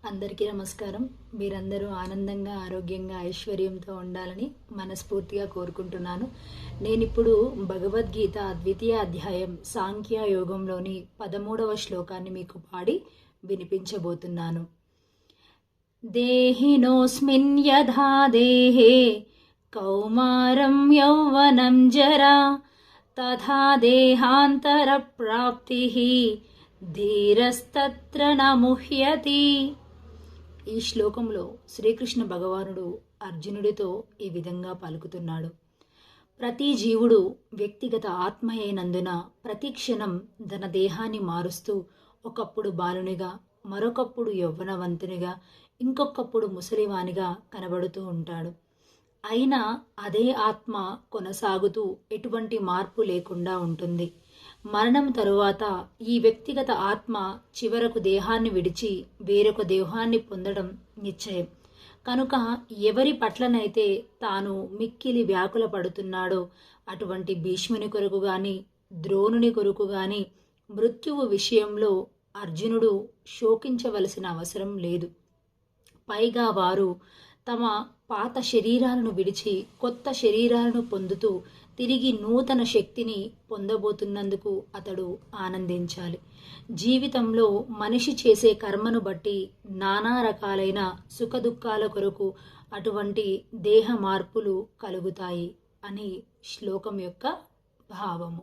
అందరికీ నమస్కారం. మీరందరూ ఆనందంగా, ఆరోగ్యంగా, ఐశ్వర్యంతో ఉండాలని మనస్ఫూర్తిగా కోరుకుంటున్నాను. నేనిప్పుడు భగవద్గీత ద్వితీయ అధ్యాయం సాంఖ్య యోగంలోని 13వ శ్లోకాన్ని మీకు పాడి వినిపించబోతున్నాను. దేహినోస్మిన్ యథా దేహే కౌమారం యౌవనం జరా తథా దేహాంతర ప్రాప్తిః ధీరస్తత్ర న ముహ్యతి. ఈ శ్లోకంలో శ్రీకృష్ణ భగవానుడు అర్జునుడితో ఈ విధంగా పలుకుతున్నాడు. ప్రతి జీవుడు వ్యక్తిగత ఆత్మ అయినందున ప్రతి క్షణం తన దేహాన్ని మారుస్తూ ఒకప్పుడు బాలునిగా, మరొకప్పుడు యవ్వనవంతునిగా, ఇంకొకప్పుడు ముసలివానిగా కనబడుతూ ఉంటాడు. అయినా అదే ఆత్మ కొనసాగుతూ ఎటువంటి మార్పు లేకుండా ఉంటుంది. మరణం తరువాత ఈ వ్యక్తిగత ఆత్మ చివరకు దేహాన్ని విడిచి వేరొక దేహాన్ని పొందడం నిశ్చయం. కనుక ఎవరి పట్లనైతే తాను మిక్కిలి వ్యాకుల పడుతున్నాడో అటువంటి భీష్ముని కొరకు గాని, ద్రోణుని కొరకు గాని మృత్యువు విషయంలో అర్జునుడు శోకించవలసిన అవసరం లేదు. పైగా వారు తమ పాత శరీరాలను విడిచి కొత్త శరీరాలను పొందుతూ తిరిగి నూతన శక్తిని పొందబోతున్నందుకు అతడు ఆనందించాలి. జీవితంలో మనిషి చేసే కర్మను బట్టి నానా రకాలైన సుఖదుఖాల కొరకు అటువంటి దేహ మార్పులు కలుగుతాయి అని శ్లోకం యొక్క భావము.